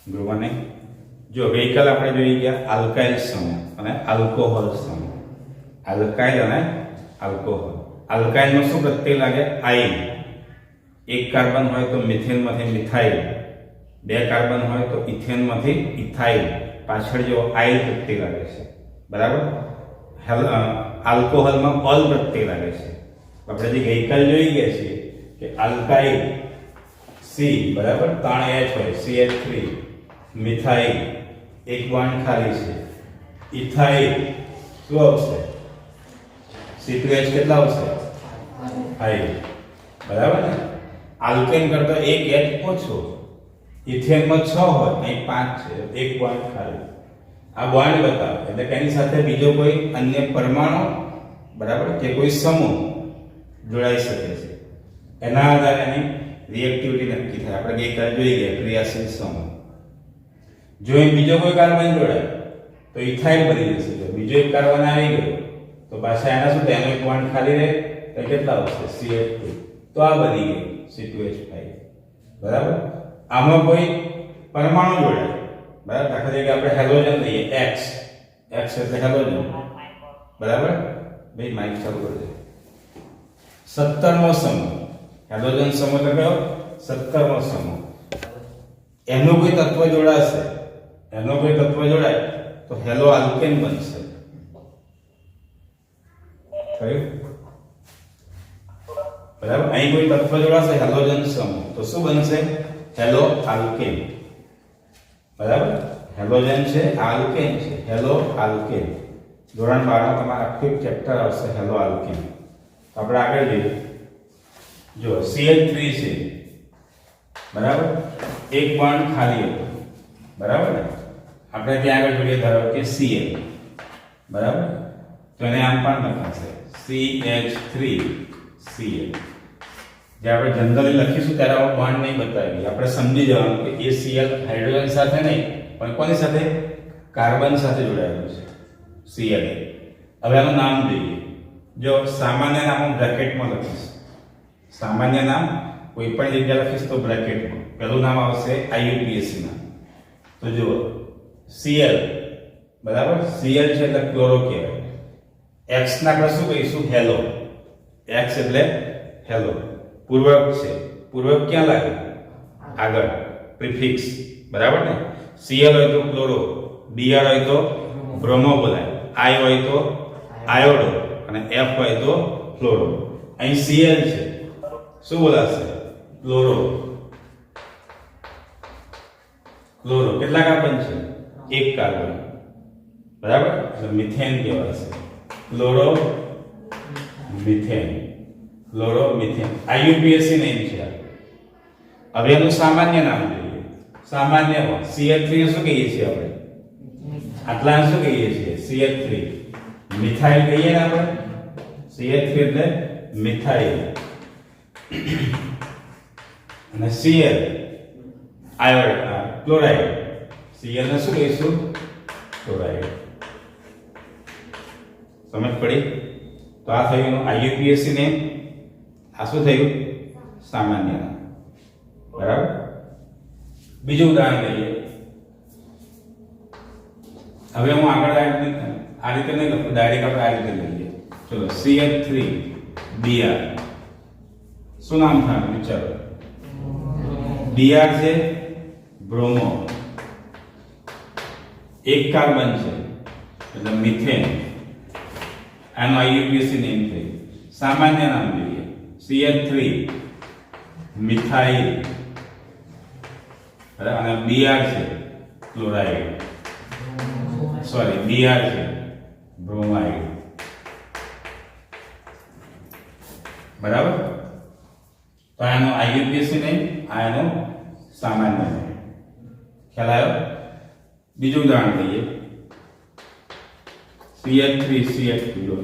Group 1 જો ગઈકાલ આપણે જોઈ ગયા આલ્કાઇલ સમૂહ અને આલ્કોહોલ સમૂહ, આલ્કાઇલ અને આલ્કોહોલ. આલ્કાઇલમાં શું પ્રત્યય લાગે? આઇલ. એક કાર્બન હોય તો મિથેનમાંથી મિથાઇલ, બે કાર્બન હોય તો ઇથેનમાંથી ઇથાઇલ, પાછળ જો આઇલ પ્રત્યય લાગે છે. બરાબર. આલ્કોહોલમાં ઓલ પ્રત્યય લાગે છે. આપણે જે ગઈકાલ જોઈ ગયા છીએ કે આલ્કાઇલ સી બરાબર 3H હોય CH3, મિથાઇલ એક બોન્ડ ખાલી છે, ઇથાઇલ શું આવશે? C2H કેટલા આવશે? 5. બરાબર ને? આલ્કેન કરતા એક H ઓછો, ઇથેનમાં 6 હોય, અહીં 5 છે, એક બોન્ડ ખાલી. આ બોન્ડ બતાવે એટલે કે એની સાથે બીજો કોઈ અન્ય પરમાણુ બરાબર કે કોઈ સમૂહ જોડાઈ શકે છે. એના આધારે એની રિએક્ટિવિટી નક્કી થાય. આપણે ગઈકાલે જોઈ ગયા ક્રિયાશીલ સમૂહ. જો એ બીજો કોઈ કાર્બન જોડાય તો ઇથાઇલ બની જશે. જો બીજો એક કાર્બન આવી ગયો તો પાછા એના શું થાય? એનો એક બોન્ડ ખાલી રહે તો કેટલા આવશે? CH2. તો આ બની ગઈ C2H5. બરાબર. આમાં કોઈ પરમાણુ જોડાય બરાબર. દાખલા તરીકે આપણે હેલોજન લઈએ X એટલે હેલોજન. બરાબર. ભાઈ માઇક ચાલુ કરજો. 17મો સમૂહ હેલોજન સમૂહ એટલે કયો? 17મો સમૂહ. એનો કોઈ તત્વ જોડાશે, એનો કોઈ તત્વ જોડાય તો હેલો આલ્કેન બનશે. થયું? બરાબર. અહીં કોઈ તત્વ જોડાશે હેલોજન સમૂહ તો શું બનશે? Hello alkane. બરાબર. હેલોજન છે, આલ્કેન છે, હેલો આલ્કેન. ધોરણ 12 માં તમારે આખું ચેપ્ટર આવશે હેલો આલ્કેન. તો આપણે આગળ જઈએ. જો CH3 છે બરાબર, એક બોન્ડ ખાલી હતો. બરાબર ને? આપણે ત્યાં આગળ જોઈએ ધારો કે Cl. બરાબર. તો એને આમ પણ લખાશે CH3Cl. જે આપણે જનરલી લખીશું ત્યારે આવો બોન્ડ નહીં બતાવી. આપણે સમજી જવાનું કે એ Cl હાઇડ્રોજન સાથે નહીં પણ કોની સાથે? કાર્બન સાથે જોડાયેલું છે Cl. હવે આનું નામ જોઈએ. જો સામાન્ય નામ હું બ્રેકેટમાં લખીશ. સામાન્ય નામ કોઈ પણ જગ્યાએ લખીશ તો બ્રેકેટમાં. પહેલું નામ આવશે IUPAC નામ. તો જુઓ Cl બરાબર. Cl છે એટલે ક્લોરો કહેવાય. X ના આપણે શું કહીશું? હેલો. X એટલે હેલો. પૂર્વક છે. પૂર્વક ક્યાં લાગે? આગળ. પ્રિફિક્સ. બરાબર ને? Cl હોય તો ક્લોરો, Br હોય તો બ્રોમો બોલાય, I હોય તો આયોડો અને F હોય તો ફ્લોરો. અહીં Cl છે શું બોલાશે? ક્લોરો. ક્લોરો કેટલા કાર્બન છે? એક કાર્બન. બરાબર. એટલે મિથેન કહેવાશે. Chloro methane. Chloro methane. IUPAC name છે. હવે એનું સામાન્ય નામ જોઈએ. સામાન્યમાં CH3 શું કહીએ છીએ આપણે? આટલા શું કહીએ છીએ? CH3. મિથાઇલ કહીએ ને આપણે? CH3 એટલે મિથાઇલ. અને Cl આયોડ ક્લોરાઇડ. Cl ને શું કહીશું? ક્લોરાઇડ. સમજ પડી? તો આ થયું IUPAC નેમ. આ શું થયું? સામાન્ય નામ. બરાબર. બીજું ઉદાહરણ લઈએ. હવે હું આગળ આ રીતે નહીં લખું, ડાયરેક્ટ આપણે આ રીતે લઈએ. ચલો CH3Br. શું નામ થાય? વિચારો. Br છે બ્રોમો. એક કાર્બન છે એટલે મિથેન. આનો IUPAC નેમ થયું. સામાન્ય નામ જોઈએ. CH3 methyl. અને Br છે ક્લોરાઇડ. સોરી, Br છે બ્રોમાઇડ. બરાબર. તો આનો IUPAC નેમ, આનો સામાન્ય નેમ. ખ્યાલ આવ્યો? બીજું ઉદાહરણ લઈએ. CH3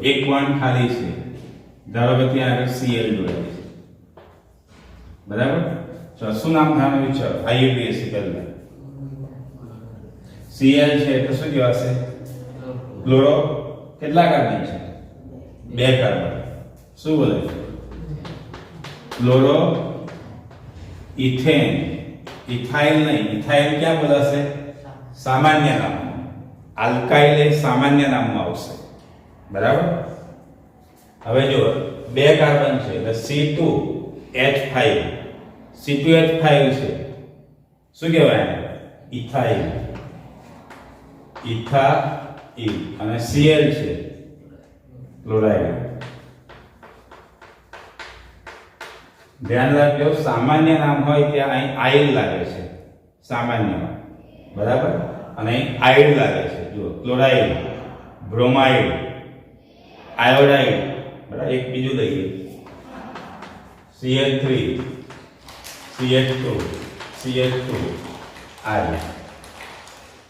એક બોન્ડ ખાલી છે. ધારો કે ત્યાં આગળ Cl જોડાય છે. બરાબર. તો શું નામ થાય વિચારો? IUPAC પહેલા. Cl છે તો શું કહેવાશે? ક્લોરો. કેટલા કાર્બન છે? બે કાર્બન. શું બોલે? Chloro ethane. ઇથાઇલ નહીં, ઇથાઇલ ક્યાં બોલાશે? સામાન્ય નામમાં. આલ્કાઇલ એ સામાન્ય નામમાં આવશે, બરાબર. હવે જો બે કાર્બન છે એટલે C2H5, C2H5 છે, શું કહેવાય? Ethyl, ethyl. અને Cl છે ક્લોરાઇડ. ધ્યાન રાખજો, સામાન્ય નામ હોય ત્યાં અહીં આઇલ લાગે છે સામાન્યમાં, બરાબર. અને અહીં આઇડ લાગે છે. જો ક્લોરાઇડ, બ્રોમાઇડ, આયોડાઇડ, બરાબર. એક બીજું લઈએ, Cl3, CH2, CH2, આર.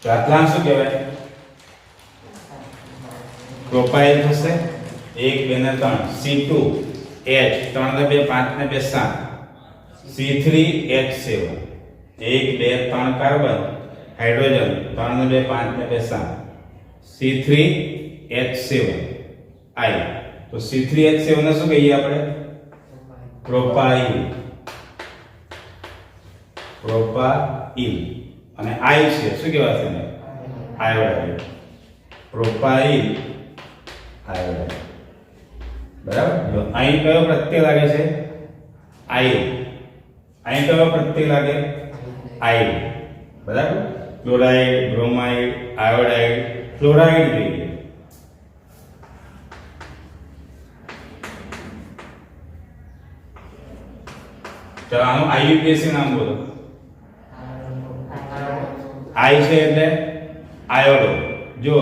તો આટલા શું કહેવાય? પ્રોપાઇલ થશે. 1 2 ને 3 C2H, 3 ને 2 5 ને 2 7, C3H7, 1 2 3 કાર્બન, હાઇડ્રોજન, 3 ને 2 5 ને 2 7, C3H7 I. તો C3H7 ને શું કહીએ આપણે? Propyl, propyl. અને I છે, શું કહેવાશે ને? આયોડાઇડ, પ્રોપાઇલ આયોડાઇડ, બરાબર. જો અહીં કયો પ્રત્યય લાગે છે? આઇલ. અહીં કયો પ્રત્યય લાગે? આઇલ, બરાબર. ક્લોરાઇડ, બ્રોમાઇડ, આયોડાઇડ, ફ્લોરાઇડ જોઈએ. ચાલો આનું IUPAC નામ બોલો. I છે એટલે આયોડો. જો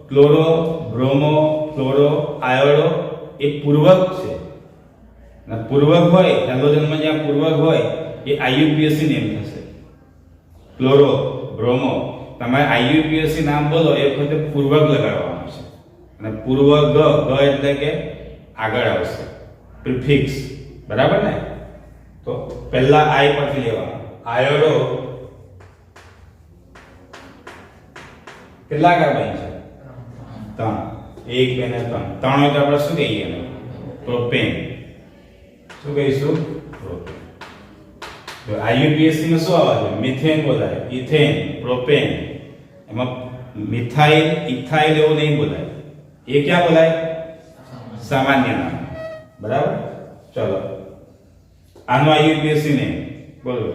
ક્લોરો, બ્રોમો, ફ્લોરો, આયોડો એ પૂર્વક છે. અને પૂર્વક હોય, હેલોજનમાં જ્યાં પૂર્વક હોય એ IUPAC નેમ થશે. ક્લોરો, બ્રોમો, તમારે IUPAC નામ બોલો એ વખતે પૂર્વક લગાડવાનું છે. અને પૂર્વક ગ એટલે કે આગળ આવશે, પ્રિફિક્સ, બરાબર ને. તો પહેલા I પરથી લેવાનું. આયોડો કેટલા કાર્બન છે? 3. 1 2 ને 3. 3 હોય તો આપણે શું કહીએ એને? પ્રોપેન. શું કહીશું? પ્રોપેન. તો IUPAC માં શું આવે છે? મિથેન બોલાય, ઇથેન, પ્રોપેન. એમાં મિથાઇલ, ઇથાઇલ એવું નહીં બોલાય. એ ક્યાં બોલાય? સામાન્ય નામ, બરાબર. ચલો આનો IUPAC ને બોલો.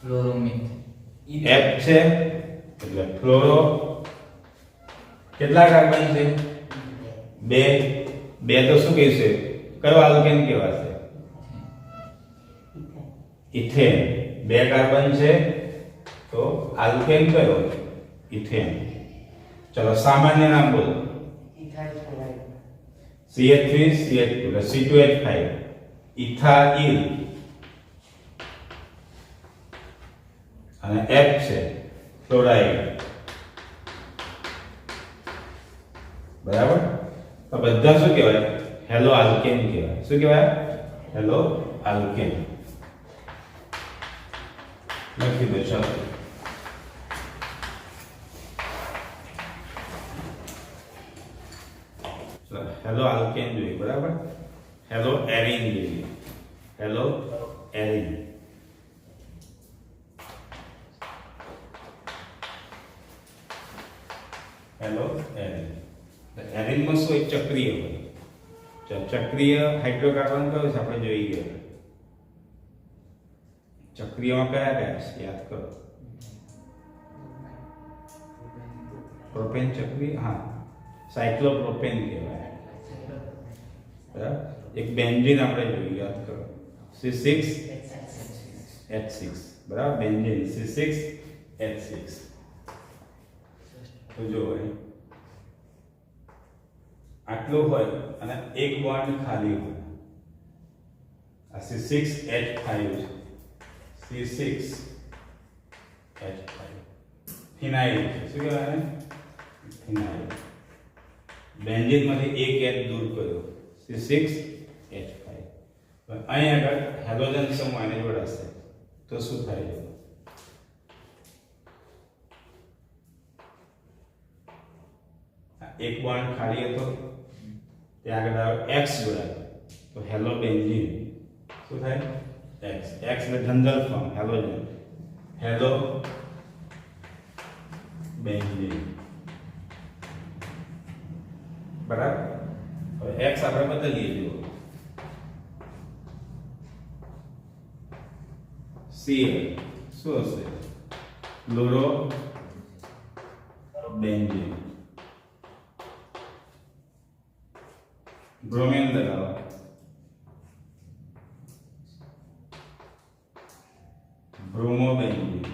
ફ્લોરોમિથ. F છે એટલે ફ્લોરો. કેટલા કાર્બન છે? 2. 2 તો શું કહીશું? કયો આલ્કેન કહેવાશે? ઇથેન. 2 કાર્બન છે તો આલ્કેન કયો? ઇથેન. ચલો સામાન્ય નામ બોલો. CH3 CH2 એટલે C2H5, ઇથાઇલ. અને F છે ક્લોરાઇડ, બરાબર. તો બધા શું કહેવાય? હેલો આલ્કેન કહેવાય. શું કહેવાય? Halo alkane. લખી દો. ચાલો હેલો આલ્કેન જોઈએ, બરાબર. હેલો એરિન જોઈએ. Halo arene. Halo arene. એરિનમાં શું? એક ચક્રીય હોય. ચક્રીય હાઇડ્રોકાર્બન કયો છે આપણે જોઈ ગયા. ચક્રીયમાં કયા કયા છે યાદ કરો. પ્રોપેન ચક્રીય, હા, સાયક્લોપ્રોપેન કહેવાય, બરાબર. એક બેન્ઝીન આપણે જોઈ, યાદ કરો, C6H6, બરાબર. Benzene C6H6. તો જો આટલું હોય અને એક બોન્ડ ખાલી હોય. આ C6H5 છે, C6H5 ફિનાઇલ છે. શું કહેવાય? ફિનાઇલ. બેન્ઝીનમાંથી એક H દૂર કર્યો, C6H5. અહીં આગળ હેલોજન સમૂહ આને જોડાશે તો શું થાય? એક બોન્ડ ખાલી હતો, ત્યાં આગળ X જોડાય તો હેલો બેન્ઝીન. શું થાય? एक्स एक्स એટલે general form halogen hello benzene બરાબર હવે x આપણે બદલીએ જો Cl શું હશે ક્લોરો બેન્ઝીન ब्रोमीन लगाओ ब्रोमोबेंजीन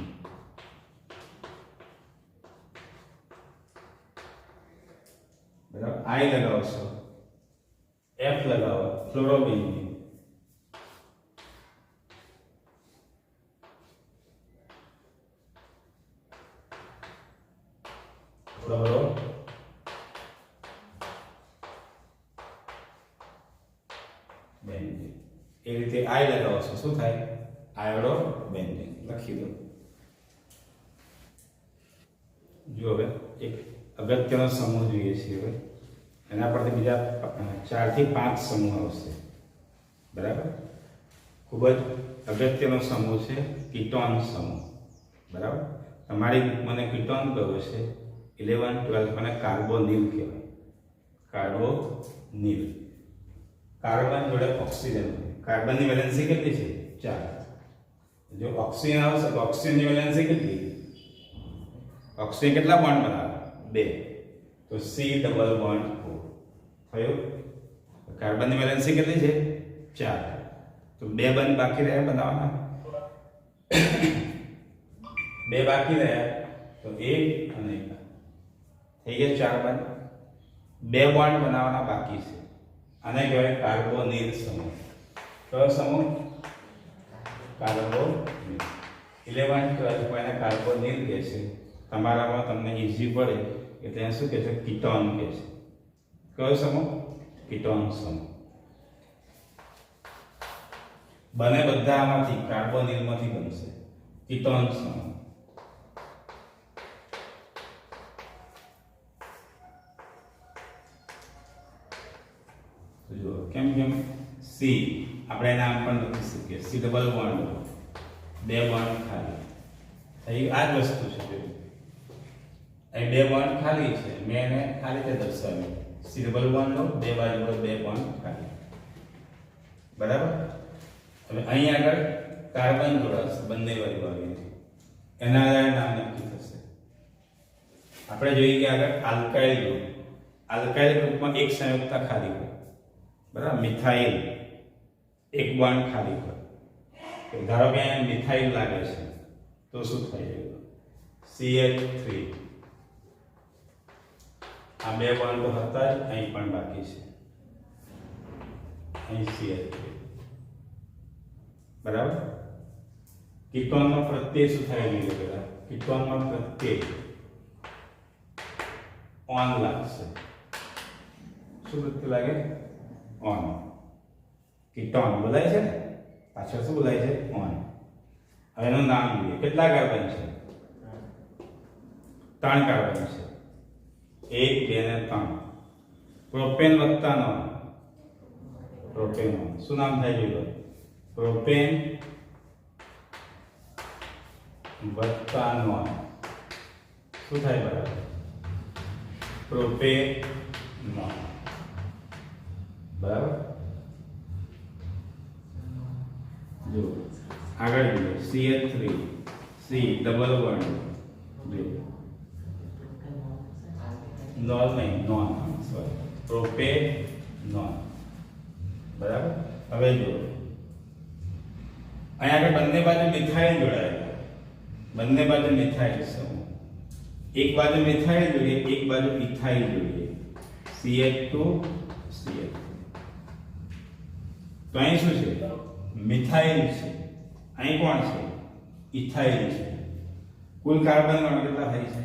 बराबर आई लगाओ सो एफ लगाओ फ्लोरोबेंजीन फ्लोरो બેન્ઝીન એ રીતે આઈ લગાવો છો શું થાય આયોડો બેન્ઝીન લખી દો જો હવે એક અગત્યનો સમૂહ જોઈએ છે હવે એના પરથી બીજા 4 થી 5 સમૂહ આવશે બરાબર ખૂબ જ અગત્યનો સમૂહ છે કીટોન સમૂહ બરાબર તમારી મને કીટોન કયો છે 11 12 મને કાર્બોનિલ કહેવાય કાર્બોનિલ કાર્બન જોડે ઓક્સિજન કાર્બન ની વેલેન્સી કેટલી છે 4 જો ઓક્સિજન આવશે તો ઓક્સિજન ની વેલેન્સી કેટલી ઓક્સિજન કેટલા બોન્ડ બનાવે 2 તો C ડબલ બોન્ડ O થયો કાર્બન ની વેલેન્સી કેટલી છે 4 તો 2 બંધ બાકી રહ્યા બનાવવાના 2 બાકી રહ્યા તો 1 અને 1 થઈ ગયા 4 બંધ 2 બોન્ડ બનાવવાના બાકી છે આને કહેવાય કાર્બોનિલ સમૂહ કયો સમૂહ કાર્બોનિલ 11 12 કોઈને કાર્બોનિલ કહે છે તમારામાં તમને ઈઝી પડે એટલે એને શું કહે છે કીટોન કહે છે કયો સમૂહ કીટોન સમૂહ બને બધામાંથી કાર્બોનિલમાંથી બનશે કીટોન સમૂહ જો કેમ કેમ સી આપણે નામ પણ લખી શકીએ સી ડબલ બોન્ડ 2 બોન્ડ ખાલી અહીં આ જ વસ્તુ છે અહીં 2 બોન્ડ ખાલી છે મેં એને ખાલી રીતે દર્શાવ્યું સી ડબલ બોન્ડ લો 2 બાજુ 2 બોન્ડ ખાલી બરાબર હવે અહીં આગળ કાર્બન જોડાશે બંને બાજુ આવીને એના આધારે નામ નક્કી થશે આપણે જોઈએ કે આગળ આલ્કાઇલ ગ્રુપમાં એક સંયુક્તતા ખાલી હોય બરાબર મિથાઇલ એક બોન્ડ ખાલી હોય તો ધારો કે અહીંયા મિથાઇલ લાગે છે તો શું થાય CH3 આ 2 બોન્ડ તો હતા જ અહીં પણ બાકી છે અહીં CH3 બરાબર કીટોનમાં પ્રત્યય શું થાય જોઈએ પેલા કીટોનમાં પ્રત્યય ઓન લાગશે શું પ્રત્યય લાગે ઓન કીટોન બોલાય છે ને પાછળ શું બોલાય છે ઓન હવે એનું નામ જોઈએ કેટલા કાર્બન છે 3 કાર્બન છે 1 2 અને 3 પ્રોપેન વત્તા નોન પ્રોપેનોન શું નામ થાય જોઈ પ્રોપેન વત્તા નોન શું થાય બરાબર પ્રોપેનોન બરાબર જો આગળ જોઈએ CH3 C ડબલ બોન્ડ જો નોન નહીં નોન સોરી પ્રોપેનોન બરાબર હવે જો અહીંયા આગળ બંને બાજુ મિથાઇલ જોડાયેલા બંને બાજુ મિથાઇલ સમૂહ એક બાજુ મિથાઇલ જોઈએ એક બાજુ ઇથાઇલ જોઈએ CH2 CH તો અહીં શું છે મિથાઇલ છે અહીં કોણ છે ઇથાઇલ છે કુલ કાર્બન કેટલા થાય છે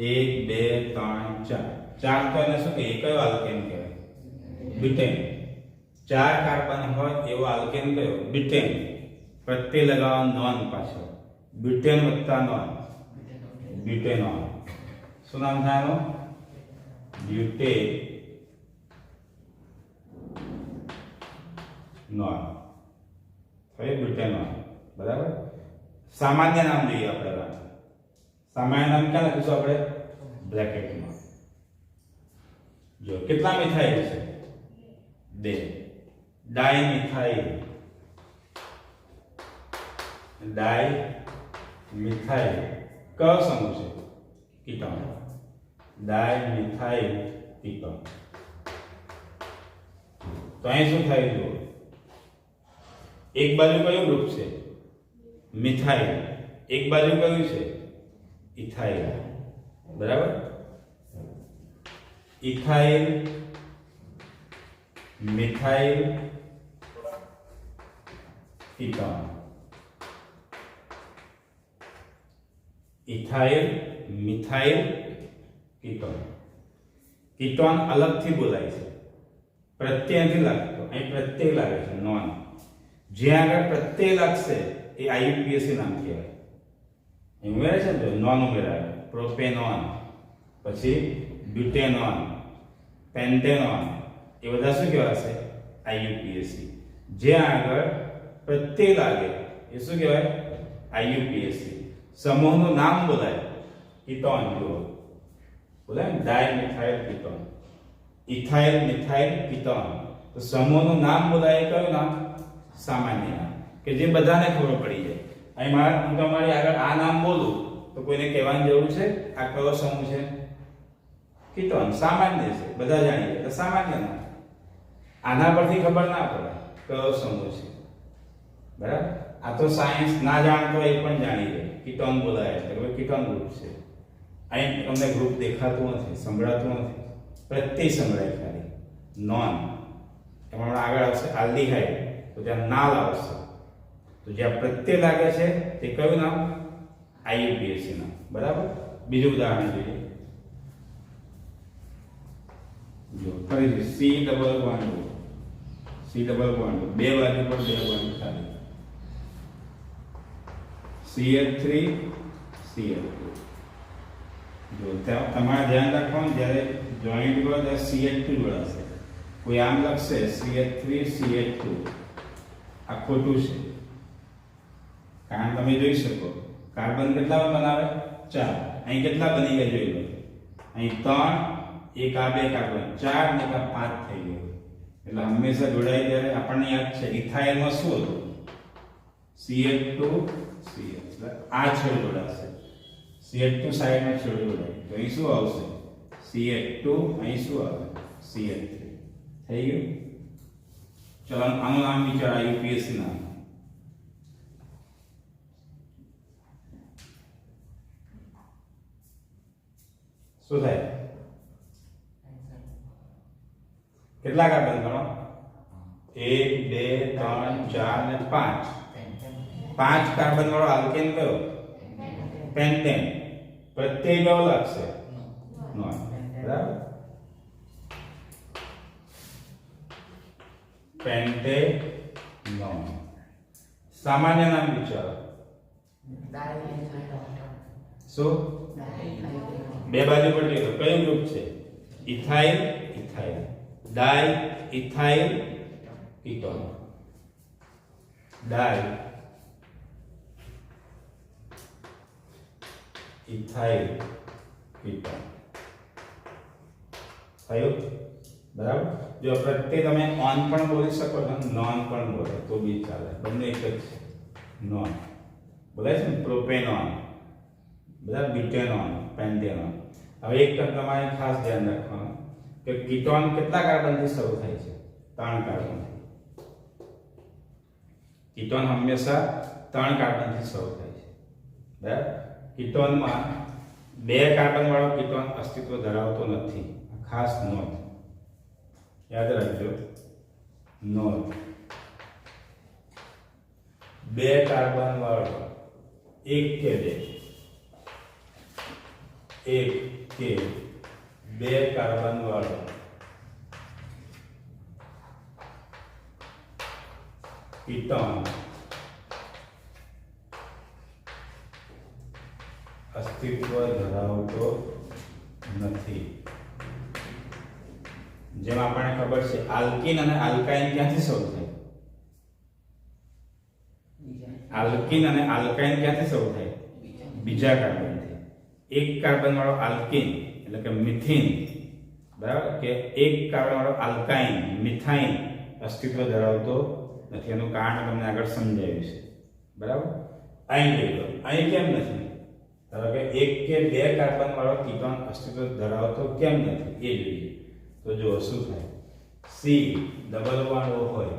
1 2 3 4 તો એને શું કહીએ કયો આલ્કેન કહેવાય બીટેન 4 કાર્બન હોય એવો આલ્કેન કયો બીટેન પ્રત્યય લગાવવા નોન પાછળ બીટેન વત્તા નોન ब्यूटेनॉल શું નામ થાય એનું બ્યુટેનોલ કયું બ્યુટેનોન બરાબર સામાન્ય નામ જોઈએ આપણે સામાન્ય નામ ક્યાં લખીશું આપણે બ્રેકેટમાં જો કેટલા મિથાઇલ છે 2 ડાઇમિથાઇલ કયો સમૂહ છે કીટોન ડાઇમિથાઇલ કીટોન તો અહીં શું થાય જો એક બાજુ કયું ગ્રુપ છે મિથાઇલ એક બાજુ કયું છે ઇથાઇલ બરાબર ethyl methyl ketone ethyl methyl ketone ketone અલગથી બોલાય છે પ્રત્યય નથી લાગતો અહીં પ્રત્યય લાગે છે નોન જ્યાં આગળ પ્રત્યય લાગશે એ આઈયુપીએસી નામ કહેવાય અહીં ઉમેરે છે ને નોન ઉમેરાય પ્રોપેનોન પછી બ્યુટેનોન પેન્ટેનોન એ બધા શું કહેવાશે આઈયુપીએસી જ્યાં આગળ પ્રત્યય લાગે એ શું કહેવાય આઈયુપીએસી સમૂહનું નામ બોલાય કીટોન જુઓ બોલાય dimethyl ketone ethyl methyl ketone તો સમૂહનું નામ બોલાય કયું નામ સામાન્ય નામ કે જે બધાને ખબર પડી જાય અહીં હું તમારી આગળ આ નામ બોલું તો કોઈને કહેવાની જરૂર છે આ કયો સમૂહ છે કીટોન સામાન્ય છે બધા જાણી જાય તો સામાન્ય નામ આના પરથી ખબર ના પડે કયો સમૂહ છે બરાબર આ તો સાયન્સ ના જાણતો એ પણ જાણી જાય કીટોન બોલાય એટલે કીટોન ગ્રુપ છે અહીં તમને ગ્રુપ દેખાતું નથી સંભળાતું નથી પ્રત્યય સંભળાય ખાલી નોન એમાં આગળ આવશે આલ્ડીહાઇડ તો ત્યાં નાલ આવશે તો જ્યાં પ્રત્યય લાગે છે તે કયું નામ આઈયુપીએસી નામ બરાબર બીજું ઉદાહરણ જોઈએ જો ફરીથી સી ડબલ બોન્ડ બે બાજુ પર બે બોન્ડ ખાલી CH3 CH2 જો તમારે ધ્યાન રાખવાનું જ્યારે જોઈન્ટ કરો ત્યારે CH2 જોડાશે કોઈ આમ લખશે CH3 CH2 આ ખોટું છે કારણ તમે જોઈ શકો કાર્બન કેટલા બનાવે 4 અહીં કેટલા બની ગયા જોઈ લો અહીં 3 એક આ બે કાર્બન 4 ને 5 થઈ ગયો એટલે હંમેશા જોડાય ત્યારે આપણને યાદ છે ઇથાઇલમાં શું હતું CH2 CH આ છેડો જોડાશે CH2 સાઈડમાં છેડો જોડાય તો અહીં શું આવશે CH2 અહીં શું આવે CH3 થઈ ગયું ચલો આનું નામ વિચાર આઈયુપીએસી નામ શું થાય કેટલા કાર્બન ગણો 1 2 3 4 ને 5 5 કાર્બન વાળો આલ્કેન કયો પેન્ટેન પ્રત્યય કયો લાગશે નોન બરાબર પેન્ટેનોન સામાન્ય નામ વિચારો શું બે બાજુ પર કયું ગ્રુપ છે ઇથાઇલ ઇથાઇલ ડાઈ ઇથાઇલ કીટોન ડાઈ ઇથાઇલ કીટોન થયું બરાબર જો પ્રત્યય તમે ઓન પણ બોલી શકો છો નોન પણ બોલે તો બી ચાલે બંને એક જ છે નોન બોલાય છે ને પ્રોપેનોન બધા બ્યુટેનોન પેન્ટેનોન હવે એક તમારે ખાસ ધ્યાન રાખવાનું કે કીટોન કેટલા કાર્બનથી શરૂ થાય છે 3 કાર્બનથી કીટોન હંમેશા 3 કાર્બનથી શરૂ થાય છે બરાબર કીટોનમાં 2 કાર્બન વાળો કીટોન અસ્તિત્વ ધરાવતો નથી ખાસ નોંધ યાદ રાખજો નોંધ 2 કાર્બન વાળો 1 કે 2 કાર્બન વાળો કીટોન અસ્તિત્વ ધરાવતો નથી જેમ આપણને ખબર છે આલ્કીન અને આલ્કાઇન ક્યાંથી શરૂ થાય આલ્કીન અને આલ્કાઇન ક્યાંથી શરૂ થાય? બીજા કાર્બનથી. એક કાર્બન વાળો આલ્કીન એટલે કે મિથિન, બરાબર, કે એક કાર્બન વાળો આલ્કાઇન મિથાઇન અસ્તિત્વ ધરાવતો નથી. એનું કારણ તમને આગળ સમજાવ્યું છે, બરાબર. અહીં જોઈ લો, અહીં કેમ નથી? ધારો કે એક કે બે કાર્બન વાળો કીટોન અસ્તિત્વ ધરાવતો કેમ નથી એ જોઈએ. તો જો શું થાય, સી ડબલ બોન્ડ O હોય,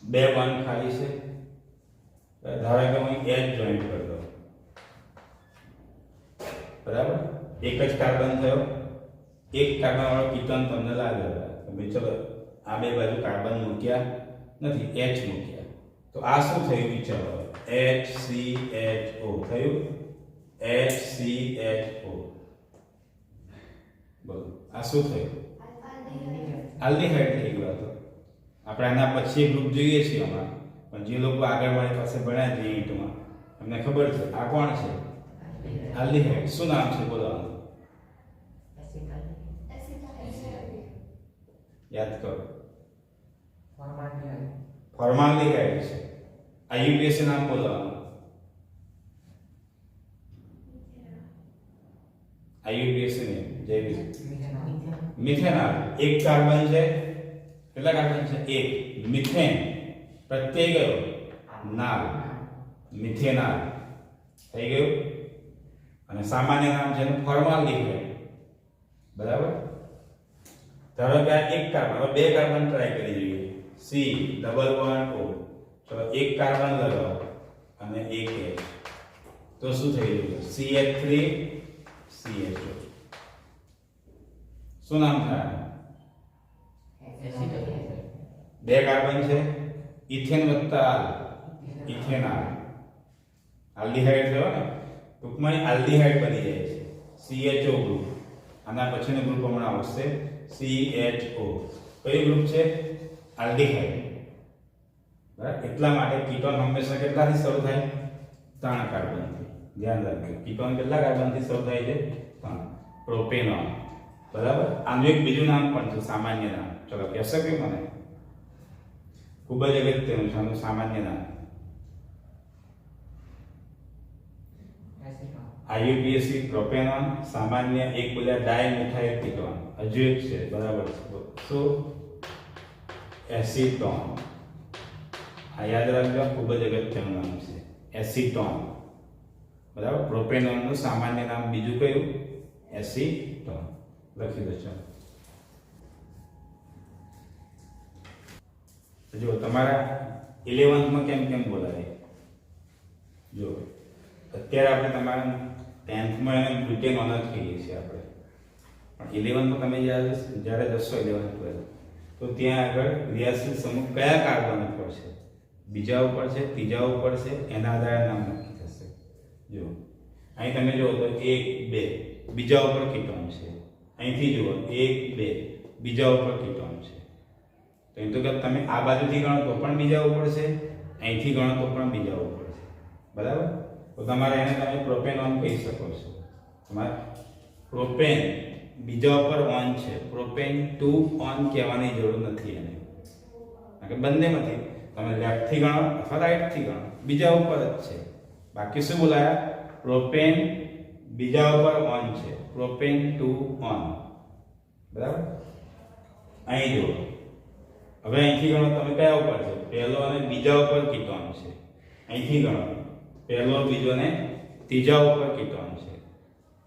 બે બોન્ડ ખાલી છે, ધારો કે હું H જોઈન્ટ કરી દઉં, બરાબર, એક જ કાર્બન થયો. એક કાર્બન વાળો કીટોન તમને લાગે કે ભાઈ ચલો આ બે બાજુ કાર્બન મૂક્યા નથી, H મૂક્યા, તો આ શું થયું વિચારો, HCHO થયું, HCHO. બોલો આ શું થયું? આલ્ડીહાઇડ થઈ ગયો. તો આપણે આના પછી ગ્રુપ જોઈએ છીએ હમણાં, પણ જે લોકો આગળ મારી પાસે ભણ્યા છે ઈંટમાં એમને ખબર છે આ કોણ છે? આલ્ડીહાઇડ. શું નામ છે બોલો? યાદ કરો. ફોર્માલ્ડીહાઇડ છે. આઈયુપીએસી નામ બોલવાનું. આઈયુપીએસી ને જૈવિક મિથેનોલ. એક કાર્બન છે, કેટલા કાર્બન છે? એક. મિથેન પ્રત્યય ગયો નાલ, મિથેનોલ થઈ ગયું. અને સામાન્ય નામ છે ફોર્માલ્ડીહાઇડ, બરાબર. ધારો કે આ એક કાર્બન, હવે બે કાર્બન ટ્રાય કરી જોઈએ. સી ડબલ બોન્ડ O, ચલો એક કાર્બન લગાવો અને એક H, તો શું થઈ ગયું? CH3 CHO. શું નામ થાય? બે કાર્બન છે, ઇથેન વત્તા આલ, ઇથેનોલ. આલ્ડીહાઇડ થયો ને, ટૂંકમાં આલ્ડીહાઇડ બની જાય છે. CHO group. આના પછીનું ગ્રુપ હમણાં આવશે CHO. કયું ગ્રુપ છે? આલ્ડીહાઇડ, બરાબર. એટલા માટે કીટોન હંમેશા કેટલાથી શરૂ થાય? 3 કાર્બનથી. ધ્યાન રાખજો, કીટોન કેટલા કાર્બનથી શરૂ થાય છે? 3. પ્રોપેનોન, બરાબર. આનું એક બીજું નામ પણ છે, સામાન્ય નામ. ચલો કહેશો કે મને? ખૂબ જ અગત્યનું છે આનું સામાન્ય નામ. આઈયુપીએસી પ્રોપેનોન, સામાન્ય એક બોલ્યા ડાયમિથાઇલ કીટોન. હજુ એક છે, બરાબર છે. શું? એસીટોન. આ યાદ રાખજો, ખૂબ જ અગત્યનું નામ છે, એસીટોન, બરાબર. પ્રોપેનોનનું સામાન્ય નામ બીજું કયું? એસીટોન. લખી દો. જો તમારા 11th માં કેમ કેમ બોલાય? જો અત્યારે આપણે તમારા 10th માં એને બ્યુટેનોન જ કહીએ છીએ આપણે, પણ 11th માં તમે જ્યારે જશો 11th 12 તો ત્યાં આગળ ક્રિયાશીલ સમૂહ કયા કાર્બન ઉપર છે, બીજા ઉપર છે, ત્રીજા ઉપર છે, એના આધારે નામ નક્કી થશે. જો અહીં તમે જુઓ તો 1 2 બીજા ઉપર કીટોન છે. અહીંથી જુઓ 1 2 બીજા ઉપર કીટોન છે. તો એ તો કે તમે આ બાજુથી ગણો તો પણ બીજા ઉપર છે, અહીંથી ગણો તો પણ બીજા ઉપર છે, બરાબર. તો તમારે એને તમે પ્રોપેનોન કહી શકો છો. તમારે પ્રોપેન બીજા ઉપર ઓન છે, પ્રોપેન 2 ઓન કહેવાની જરૂર નથી એને, કારણ કે બંનેમાંથી તમે લેફ્ટ થી ગણો અથવા રાઈટ થી ગણો બીજા ઉપર જ છે. બાકી શું બોલાયા? પ્રોપેન બીજા ઉપર ઓન છે, પ્રોપેન 2 ઓન, બરાબર. અહીં જુઓ, હવે અહીંથી ગણો તમે કયા ઉપર છે? પહેલો અને બીજા ઉપર કીટોન છે. અહીંથી ગણો પહેલો, બીજો ને ત્રીજા ઉપર કીટોન છે.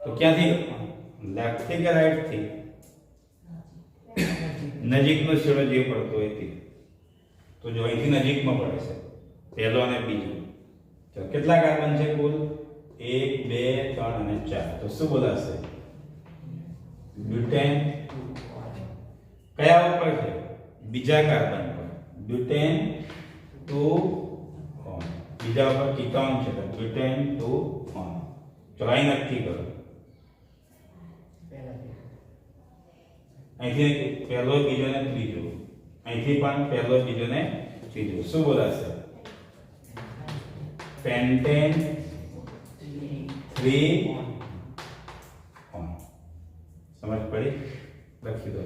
તો ક્યાંથી? લેફ્ટ થી કે રાઈટ થી? નજીકનો છેડો જે પડતો હોય તે. તો જો અહીંથી નજીકમાં પડે છે પહેલો અને બીજો. તો કેટલા કાર્બન છે કુલ? 1 2 3 અને 4. તો શું બોલાશે? બ્યુટેન. કયા ઉપર છે? બીજા કાર્બન પર. Butane 2 on. બીજા ઉપર કીટોન છે તો બ્યુટેન 2 ઓન. ચલો અહીં નક્કી કરો. અહીંથી પહેલો, બીજો ને ત્રીજો. અહીંથી પણ પહેલો, બીજો ને ત્રીજો. શું બોલાશે? Pentane 3 on. સમજ પડી? લખી દો.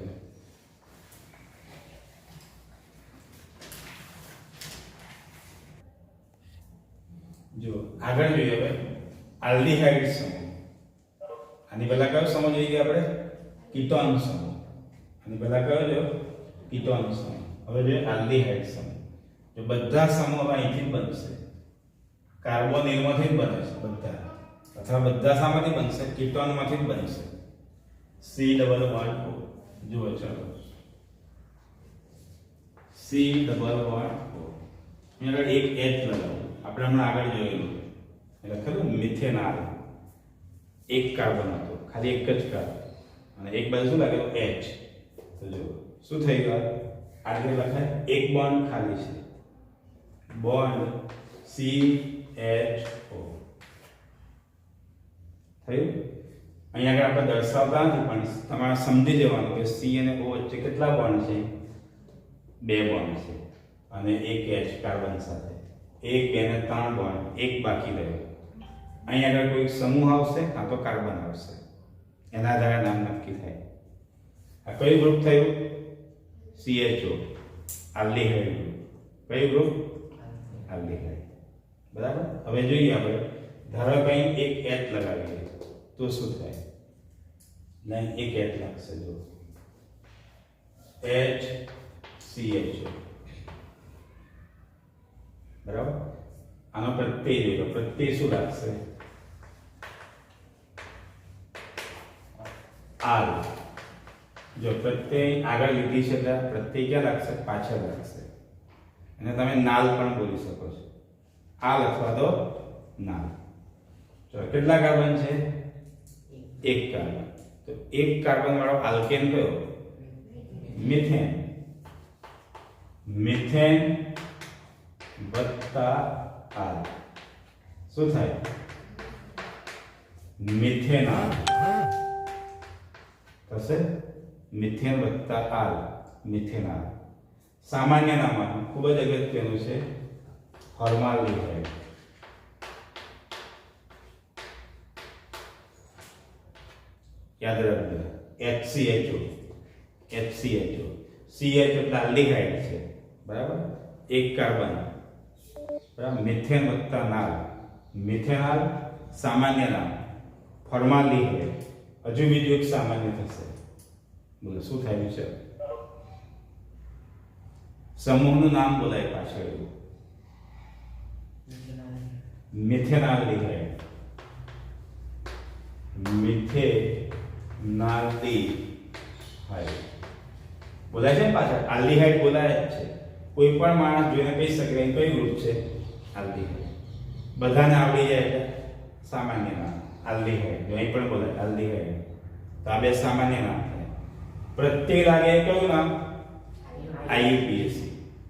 જો આગળ જોઈએ હવે આલ્ડીહાઇડ સમૂહ. આની પહેલા કયો સમૂહ જોઈએ આપણે? કીટોન સમૂહ. આની પહેલા કયો જો કીટોન સમૂહ. હવે જોઈએ આલ્ડીહાઇડ સમૂહ. જો બધા સમૂહ અહીંથી જ બનશે. કાર્બોનિલમાંથી જ બને છે બધા, અથવા બધા શામાંથી બનશે? કીટોનમાંથી જ બનશે. C++O. જુઓ ચાલો C++O. અહીં આગળ એક H લગાવો. આપણે હમણાં આગળ જોયેલું એટલે ખરું મિથેનાલ. એક કાર્બન હતો, ખાલી એક જ કાર્બન, અને એક બાજુ શું લાગેલું? H. તો જો શું થઈ ગયું? આગળ લખાય એક બોન્ડ ખાલી છે, બોન્ડ CHO થયું. અહીંયા આગળ આપણે દર્શાવતા નથી પણ તમારે સમજી લેવાનું કે C અને O વચ્ચે કેટલા બોન્ડ છે? 2 બોન્ડ છે, અને એક H કાર્બન સાથે 1 2 અને 3 બોન્ડ, એક બાકી રહ્યો. અહીંયા આગળ કોઈ સમૂહ આવશે કાં તો કાર્બન આવશે, એના આધારે નામ નક્કી થાય. આ કયું ગ્રુપ થયું? CHO, aldehyde group. કયું ગ્રુપ? આલ્ડીહાઇડ. બરાબર. હવે જોઈએ આપણે, ધારો કે અહીં એક H લગાવીએ તો શું થાય? લાઈન એક H લાગશે. જો HCHO. બરાબર. આનો પ્રત્યય જોયો, પ્રત્યય શું લાગશે? આર. જો પ્રત્યય આગળ લીધી છે એટલે પ્રત્યય ક્યાં લાગશે? પાછળ લાગશે. અને તમે નાલ પણ બોલી શકો છો, આલ અથવા તો નાલ. ચલો કેટલા કાર્બન છે? એક કાર્બન. તો એક કાર્બન વાળો આલ્કેન કયો? મિથેન. મિથેન વત્તા આલ શું થાય? મિથેનાલ થશે. મિથેન વત્તા આલ, મિથેનાલ. સામાન્ય નામ ખૂબ જ અગત્યનું છે, ફોર્માલ્ડિહાઇડ. યાદ રાખજો HCHO. HCHO. CH એટલે આલ્ડીહાઇડ છે, બરાબર. એક કાર્બન, બરાબર. મિથેન વત્તા નાલ, મિથેનાલ સામાન્ય નામ, ફોર્માલ્ડિહાઇડ હજુ બીજું એક સામાન્ય થશે. બોલો શું થયું છે? સમૂહનું નામ બોલાય પાછળ. મિથેનાલ્ડિહાઇડ. મિથેનાલ્ડિહાઇડ બોલાય છે ને પાછળ? આલ્ડીહાઇડ બોલાય જ છે. કોઈ પણ માણસ જોઈને કહી શકે કે કયું ગ્રુપ છે? આલ્ડીહાઇડ. બધાને આવડી જાય એટલે સામાન્ય નામ આલ્ડીહાઇડ. જો અહીં પણ બોલાય આલ્ડીહાઇડ. તો આ બે સામાન્ય નામ થાય. પ્રત્યેક લાગે કયું નામ? IUPAC.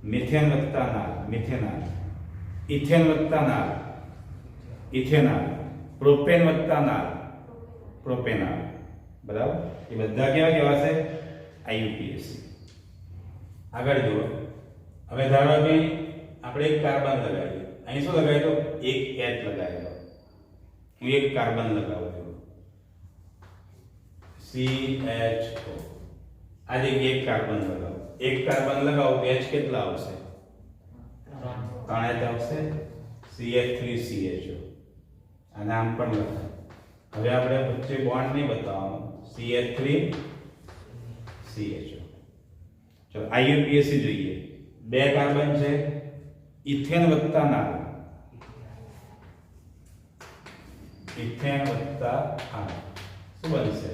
મિથેન વત્તા નાલ, મિથેનાલ. ઇથેન વત્તા નાલ, ઇથેનાલ. પ્રોપેન વત્તા નાલ, પ્રોપેનાલ. બરાબર. એ બધા કેવા કહેવાશે? IUPAC. આગળ જુઓ. હવે ધારો કે આપણે એક કાર્બન લગાવીએ. અહીં શું લગાવી દો? એક H લગાવી દો. હું એક કાર્બન લગાવું છું, CHO. આ જગ્યાએ એક કાર્બન લગાવો. એક કાર્બન લગાવો તો H કેટલા આવશે? 3 H આવશે. CH3CHO. અને આમ પણ લખાય. હવે આપણે વચ્ચે બોન્ડ નહીં બતાવવાનું, CH3CHO. ચલો IUPAC જોઈએ. 2 કાર્બન છે, ઇથેન વત્તા નાલ, ઇથેન વત્તા આર શું બનશે?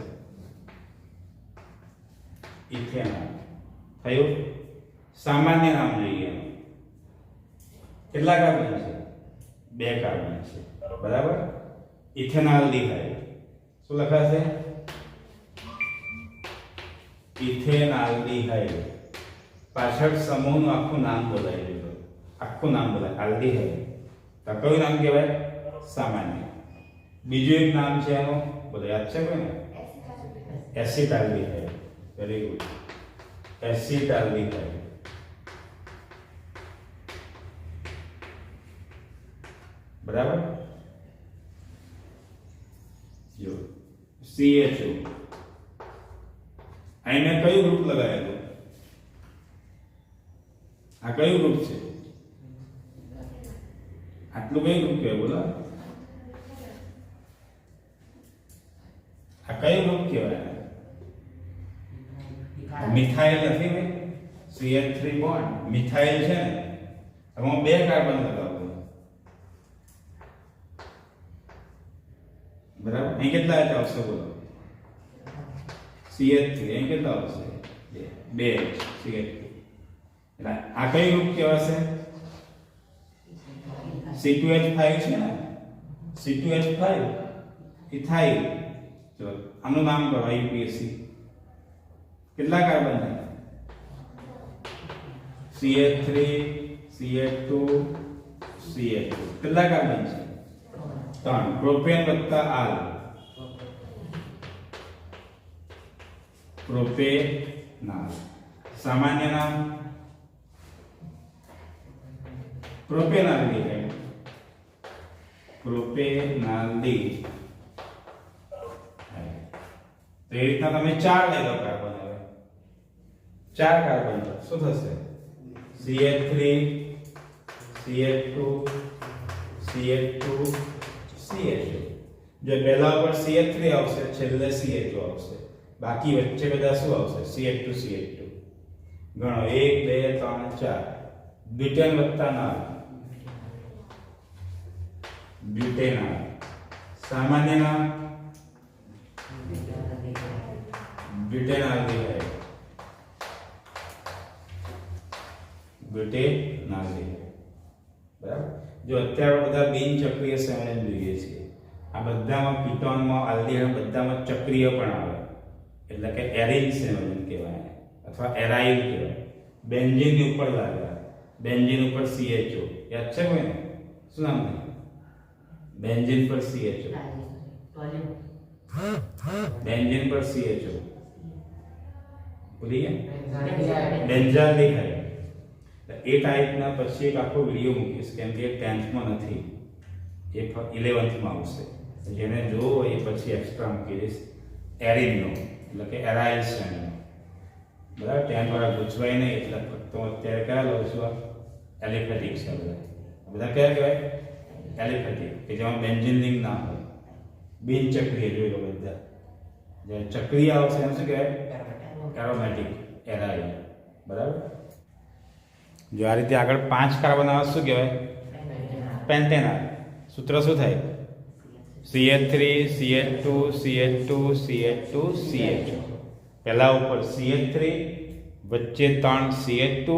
ઇથેનોલ થયું. સામાન્ય નામ જોઈએ. કેટલા કાર્બન છે? 2 કાર્બન છે, બરાબર. ઇથેનાલ્ડિહાઇડ શું લખાશે? ઇથેનાલ્ડિહાઇડ. પાછળ સમૂહનું આખું નામ બોલાય દીધું. આખું નામ બોલાય આલ્ડિહાઇડ. તો કયું નામ કહેવાય? સામાન્ય. બીજું એક નામ છે એનું, બોલો યાદ છે કોઈને? એસિટાલ્ડિહાઇડ. Very good. એસિટાલ્ડિહાઇડ. બરાબર. જો CHO. અહીં મેં કયું ગ્રુપ લગાવેલું? આ કયું ગ્રુપ છે? આટલું કયું ગ્રુપ કહેવાય બોલો? આ કયું ગ્રુપ કહેવાય? મિથાઇલ નથી ભાઈ, CH3 બોન્ડ મિથાઇલ છે ને, આમાં 2 કાર્બન લગાવો બરાબર. અહીં કેટલા આવશે બોલો? CH3 અહીં કેટલા આવશે? 2 CH3. એટલે આ કઈ ગ્રુપ કહેવાશે? C2H5 છે ને, C2H5 ઇથાઇલ. ચલો આનું નામ કરો IUPAC. કેટલા કાર્બન છે? CH3 CH2 CH2 કેટલા કાર્બન છે? 3. પ્રોપેન વત્તા આલ, પ્રોપેનાલ. સામાન્ય નામ પ્રોપેનાલ્ડિહાઇડ, પ્રોપેનાલ્ડિહાઇડ. તો એ રીતના તમે 4 લઈ લો કાર્બન. હવે 4 કાર્બન શું થશે? CH3 CH2 CH2 CH2. જો પહેલા ઉપર CH3 આવશે, છેલ્લે CH2 આવશે, બાકી વચ્ચે બધા શું આવશે? CH2 CH2. ગણો 1 2 3 4. બ્યુટેન વત્તા નાલ, બ્યુટેનાલ. સામાન્ય નામ બ્યુટેનાલ્ડિહાઇડ, બ્યુટેનાલ્ડિહાઇડ. બરાબર. જો અત્યારે બધા બિનચક્રીય સંયોજન જોઈએ છે. આ બધામાં કીટોનમાં, આલ્ડિહાઇડ બધામાં ચક્રીય પણ આવે, એટલે કે એરિન સંયોજન કહેવાય અથવા એરાઇલ કહેવાય. બેન્ઝીનની ઉપર લાગે, બેન્ઝીન ઉપર CHO. યાદ છે કોઈને? શું નામ છે? બેન્ઝીન પર CHO, બેન્ઝીન પર CHO ભૂલી ગયા? બેન્ઝાલ્ડિહાઇડ. એ ટાઈપના પછી એક આખો વિડીયો મૂકીશ, કેમ કે 10th માં નથી, એ 11th માં આવશે. જેને જોવો એ પછી એક્સ્ટ્રા મૂકી દઈશ. એરિનનો એટલે કે એરાઇલ શ્રેણીનો. બરાબર. 10 વાળા ગુજવાય નહીં, એટલે ફક્ત અત્યારે કયા લઉં છું? એલિફેટિક છે બધા. બધા કયા કહેવાય? એલિફેટિક, કે જેમાં બેન્ઝીન લિંક ના હોય. બિનચક્રીય જોઈ લો બધા. જે ચક્રીય આવશે એમ શું કહેવાય? Aromatic aryl. બરાબર. જો આ રીતે આગળ 5 કાર્બન આવે શું કહેવાય? પેન્ટેનાલ. સૂત્ર શું થાય? CH3 CH2 CH2 CH2 CHO. પહેલા ઉપર CH3, વચ્ચે 3 CH2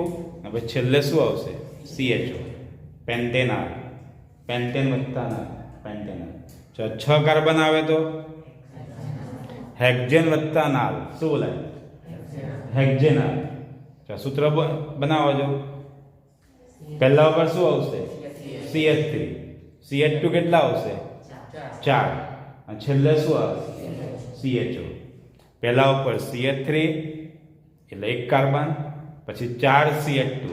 અને પછી છેલ્લે શું આવશે? CHO. પેન્ટેનાલ. પેન્ટેન વત્તા નાલ, પેન્ટેનાલ. જો 6 કાર્બન આવે તો હેક્ઝેન વત્તા નાલ. શું બોલાય? હેક્ઝેનાલ. સૂત્ર બનાવો જો. પહેલા ઉપર શું આવશે? CH3. CH2 કેટલા આવશે? 4. અને છેલ્લે શું આવશે? CHO. પહેલા ઉપર CH3 એટલે 1 કાર્બન, પછી 4 CH2,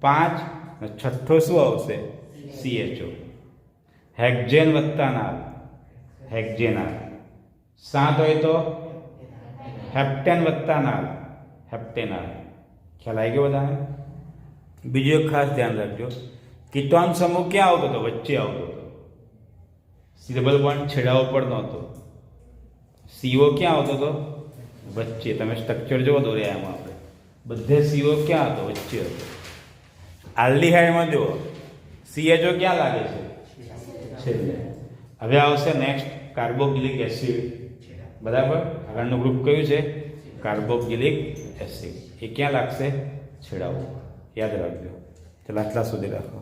5 અને છઠ્ઠો શું આવશે? CHO. હેક્ઝેન વત્તા નાલ, હેક્ઝેનાલ. 7 હોય તો હેપ્ટેન વત્તા નાલ, હેપ્ટેનાલ. ખ્યાલ આવી ગયો બધાને? બીજું એક ખાસ ધ્યાન રાખજો, કીટોન સમૂહ ક્યાં આવતો હતો? વચ્ચે આવતો હતો. ડબલ બોન્ડ છેડા ઉપર નહોતો. CO ક્યાં આવતો હતો? વચ્ચે. તમે સ્ટ્રક્ચર જોવો દોર્યામાં આપણે બધે CO ક્યાં હતો? વચ્ચે હતો. આલ્ડિહાઇડમાં જુઓ CHO ક્યાં લાગે છે? છેલ્લે. હવે આવશે નેક્સ્ટ કાર્બોક્સિલિક એસિડ. બરાબર. આગળનું ગ્રુપ કયું છે? Carboxylic acid. એ ક્યાં લાગશે? છેડાઓ. યાદ રાખજો. ચાલો આટલા સુધી રાખો.